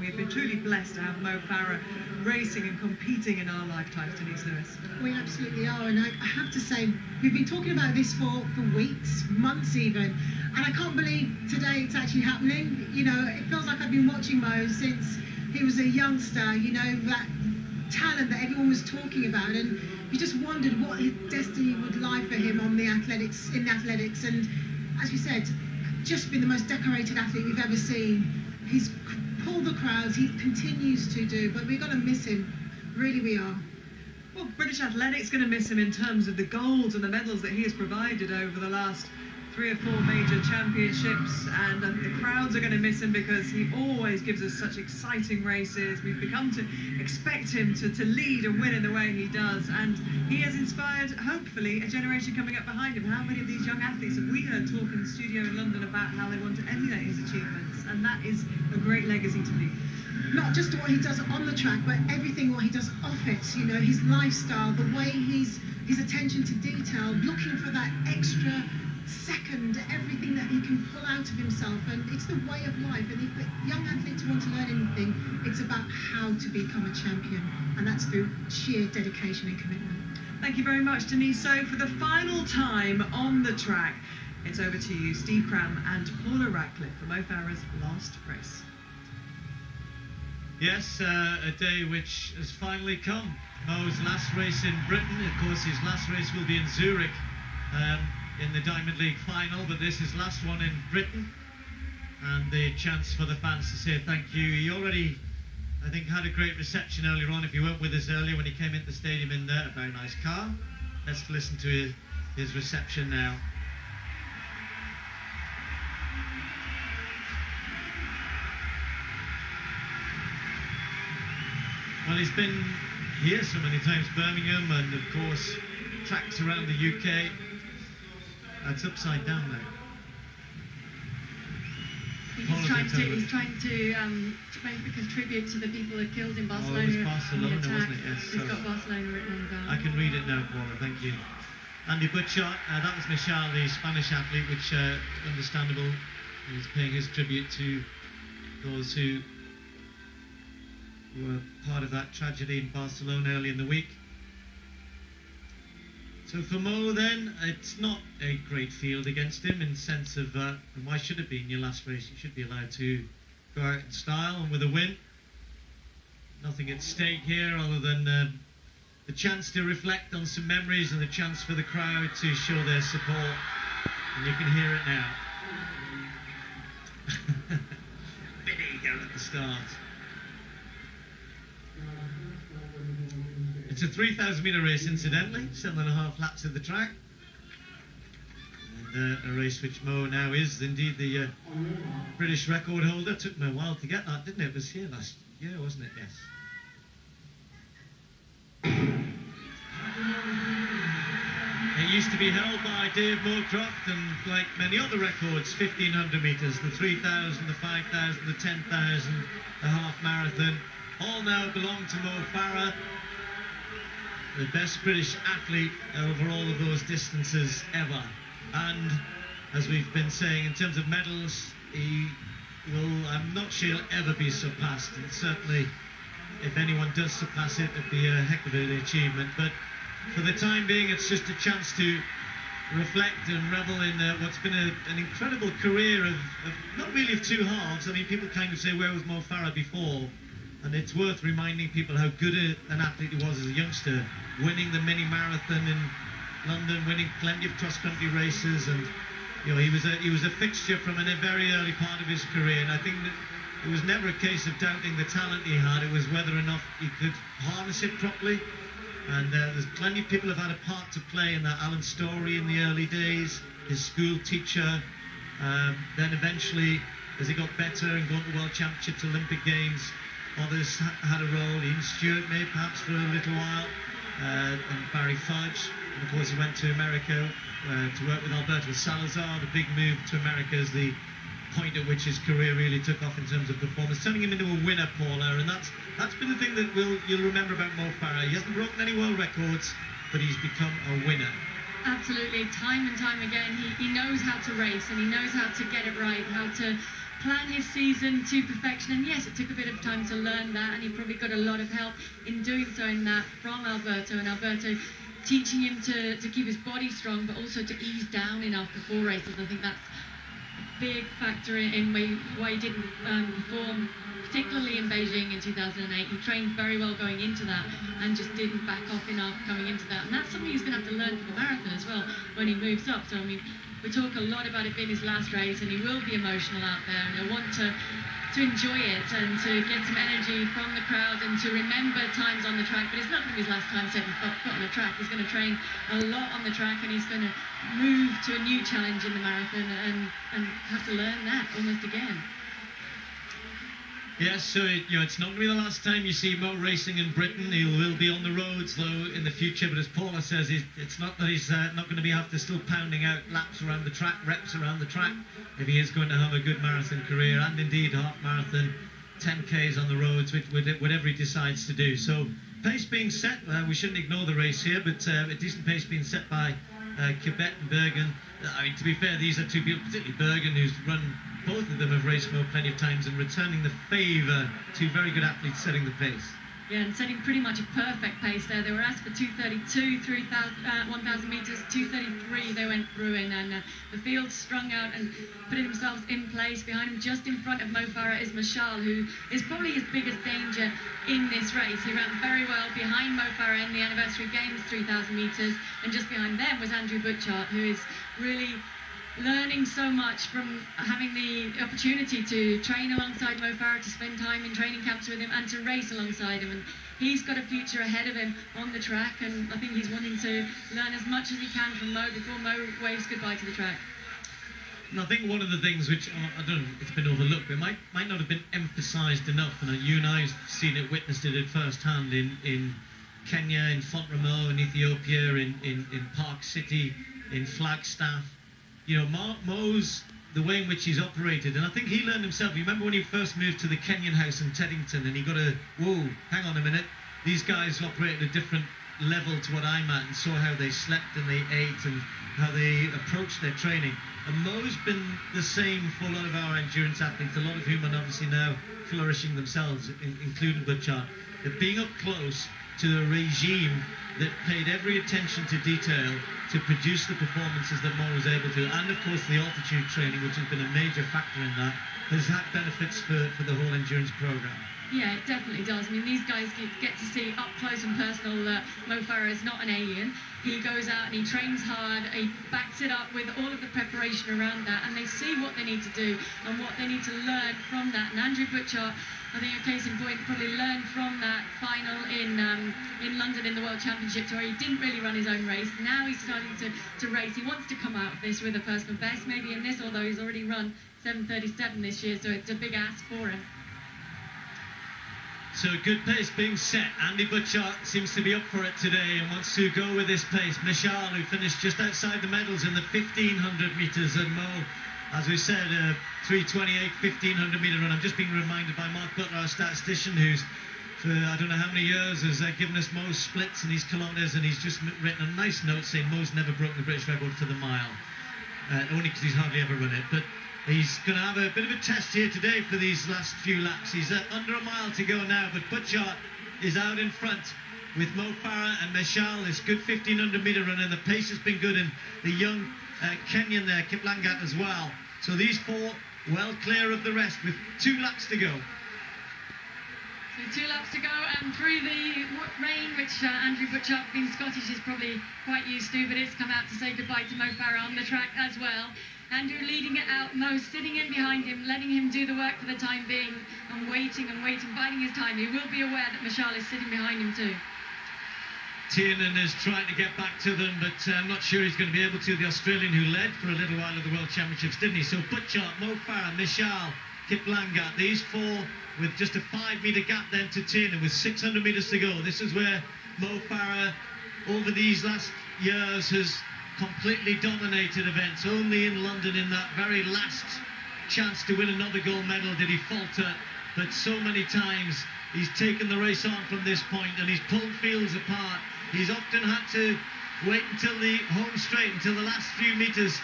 We've been truly blessed to have Mo Farah racing and competing in our lifetimes, Denise Lewis. We absolutely are, and I have to say, we've been talking about this for weeks, months even, and I can't believe today it's actually happening. You know, it feels like I've been watching Mo since he was a youngster, you know, that talent that everyone was talking about, and you just wondered what his destiny would lie for him on the athletics, and as you said, just been the most decorated athlete we've ever seen. He's pulled the crowds, he continues to do, but we're going to miss him, really we are. Well, British athletics going to miss him in terms of the golds and the medals that he has provided over the last 3 or 4 major championships, and the crowds are going to miss him because he always gives us such exciting races. We've become to expect him to lead and win in the way he does, and he has inspired, hopefully, a generation coming up behind him. How many of these young athletes have we heard talk in the studio in London about how they want to emulate his achievements? And that is a great legacy to leave. Not just what he does on the track, but everything what he does off it, you know, his lifestyle, the way his attention to detail, looking for that extra second, everything that he can pull out of himself, and it's the way of life. And if the young athletes want to learn anything, it's about how to become a champion, and that's through sheer dedication and commitment. Thank you very much, Denise. So for the final time on the track, it's over to you, Steve Cram and Paula Radcliffe for Mo Farah's last race. Yes, a day which has finally come. Mo's last race in Britain. Of course, his last race will be in Zurich in the Diamond League final, but this is his last one in Britain, and the chance for the fans to say thank you. He already, I think, had a great reception earlier on. If you weren't with us earlier when he came into the stadium in a very nice car. Let's listen to his reception now. Well, he's been here so many times, Birmingham, and of course tracks around the UK. That's upside down there. He's trying to make a tribute to the people that killed in Barcelona. Oh, it was Barcelona, wasn't it? Yes. He's got Barcelona written on the ground. I can read it now, Paula, thank you. Andy Butchart, that was Michal, the Spanish athlete, which understandable. He's paying his tribute to those who were part of that tragedy in Barcelona early in the week. So for Mo then, it's not a great field against him in the sense of, why should it be in your last race? You should be allowed to go out in style and with a win. Nothing at stake here other than the chance to reflect on some memories and the chance for the crowd to show their support. And you can hear it now. Big ego at the start. It's a 3,000 metre race, incidentally, 7.5 laps of the track. And a race which Mo now is indeed the British record holder. It took me a while to get that, didn't it? It was here last year, wasn't it? Yes. It used to be held by Dave Moorcroft, and like many other records, 1,500 metres, the 3,000, the 5,000, the 10,000, the half marathon, all now belong to Mo Farah, the best British athlete over all of those distances ever. And as we've been saying, in terms of medals, he will, I'm not sure he'll ever be surpassed, and certainly if anyone does surpass it, it'd be a heck of an achievement. But for the time being, it's just a chance to reflect and revel in what's been an incredible career of not really of two halves. I mean, people kind of say, where was Mo Farah before? And it's worth reminding people how good an athlete he was as a youngster, winning the mini marathon in London, winning plenty of cross-country races, and you know, he was a fixture from a very early part of his career. And I think that it was never a case of doubting the talent he had. It was whether or not he could harness it properly. And there's plenty of people who've had a part to play in that. Alan Story in the early days, his school teacher, then eventually, as he got better and got to World Championships, Olympic Games, others had a role. Ian Stewart made perhaps for a little while, and Barry Fudge. And of course he went to America to work with Alberto Salazar. The big move to America is the point at which his career really took off in terms of performance, turning him into a winner, Paula, and that's been the thing that you'll remember about Mo Farah. He hasn't broken any world records, but he's become a winner. Absolutely, time and time again, he knows how to race, and he knows how to get it right, how to plan his season to perfection. And yes, it took a bit of time to learn that, and he probably got a lot of help in doing so in that from Alberto, and Alberto teaching him to keep his body strong, but also to ease down enough before races. I think that's a big factor in why he didn't perform, particularly in Beijing in 2008. He trained very well going into that and just didn't back off enough coming into that. And that's something he's going to have to learn for the marathon as well when he moves up. So, I mean, we talk a lot about it being his last race, and he will be emotional out there, and he'll want to enjoy it and to get some energy from the crowd and to remember times on the track. But it's not going to be his last time setting foot on the track. He's going to train a lot on the track, and he's going to move to a new challenge in the marathon and have to learn that almost again. Yes, so it's not going to be the last time you see Mo racing in Britain. He will be on the roads, though, in the future. But as Paula says, it's not that he's not going to be after still pounding out laps around the track, reps around the track. If he is going to have a good marathon career, and indeed half marathon, 10Ks on the roads, whatever he decides to do. So pace being set, we shouldn't ignore the race here, but a decent pace being set by Quebec and Bergen. I mean, to be fair, these are two people, particularly Bergen, who's run. Both of them have raced Mo plenty of times and returning the favour to very good athletes setting the pace. Yeah, and setting pretty much a perfect pace there. They were asked for 2:32, 1,000 metres, 2:33 they went through in, and the field strung out and putting themselves in place. Behind him, just in front of Mo Farah, is Mashal, who is probably his biggest danger in this race. He ran very well behind Mo Farah in the Anniversary Games 3,000 metres, and just behind them was Andrew Butchart, who is really learning so much from having the opportunity to train alongside Mo Farah, to spend time in training camps with him and to race alongside him. And he's got a future ahead of him on the track, and I think he's wanting to learn as much as he can from Mo before Mo waves goodbye to the track. And I think one of the things which, I don't know, it's been overlooked, but might not have been emphasised enough, and you and I have seen it, witnessed it at first hand in Kenya, in Font-Romeu, in Ethiopia, in Park City, in Flagstaff. You know, Mo's, the way in which he's operated, and I think he learned himself. You remember when he first moved to the Kenyan house in Teddington, and he got whoa, hang on a minute, these guys operate at a different level to what I'm at, and saw how they slept and they ate and how they approached their training. And Mo's been the same for a lot of our endurance athletes, a lot of whom are obviously now flourishing themselves, including Butchart. They're being up close to a regime that paid every attention to detail to produce the performances that Mo was able to, and of course the altitude training, which has been a major factor in that, has had benefits for the whole endurance program. Yeah, it definitely does. I mean, these guys get to see up close and personal that Mo Farah is not an alien. He goes out and he trains hard, he backs it up with all of the preparation around that, and they see what they need to do and what they need to learn from that. And Andrew Butchart, I think a case in point, probably learned from that final in London in the World Championships, where he didn't really run his own race. Now he's starting to race. He wants to come out of this with a personal best, maybe in this, although he's already run 7:37 this year, so it's a big ask for him. So a good pace being set. Andy Butchart seems to be up for it today and wants to go with this pace. Mashal, who finished just outside the medals in the 1,500 metres, and Mo, as we said, 3:28, 1,500 metre run. I'm just being reminded by Mark Butler, our statistician, who's for I don't know how many years has given us Mo's splits and his kilometres, and he's just written a nice note saying Mo's never broken the British record for the mile, only because he's hardly ever run it. But he's going to have a bit of a test here today for these last few laps. He's under a mile to go now, but Butchart is out in front with Mo Farah and Mashal, this good 1,500 metre run, and the pace has been good, and the young Kenyan there, Kiplangat, as well. So these four well clear of the rest with 2 laps to go. So 2 laps to go, and through the rain, which Andrew Butchart, being Scottish, is probably quite used to, but it's come out to say goodbye to Mo Farah on the track as well. Andrew leading it out, Mo sitting in behind him, letting him do the work for the time being, and waiting, biding his time. He will be aware that Mashal is sitting behind him too. Tiernan is trying to get back to them, but I'm not sure he's going to be able to. The Australian who led for a little while at the World Championships, didn't he? So Butchart, Mo Farah, Mashal, Kiplangat, these four with just a 5 metre gap then to Tiernan with 600 metres to go. This is where Mo Farah over these last years has completely dominated events. Only in London, in that very last chance to win another gold medal, did he falter, but so many times he's taken the race on from this point, and he's pulled fields apart. He's often had to wait until the home straight, until the last few metres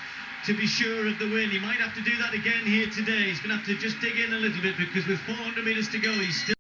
to be sure of the win. He might have to do that again here today. He's going to have to just dig in a little bit, because with 400 metres to go, he's still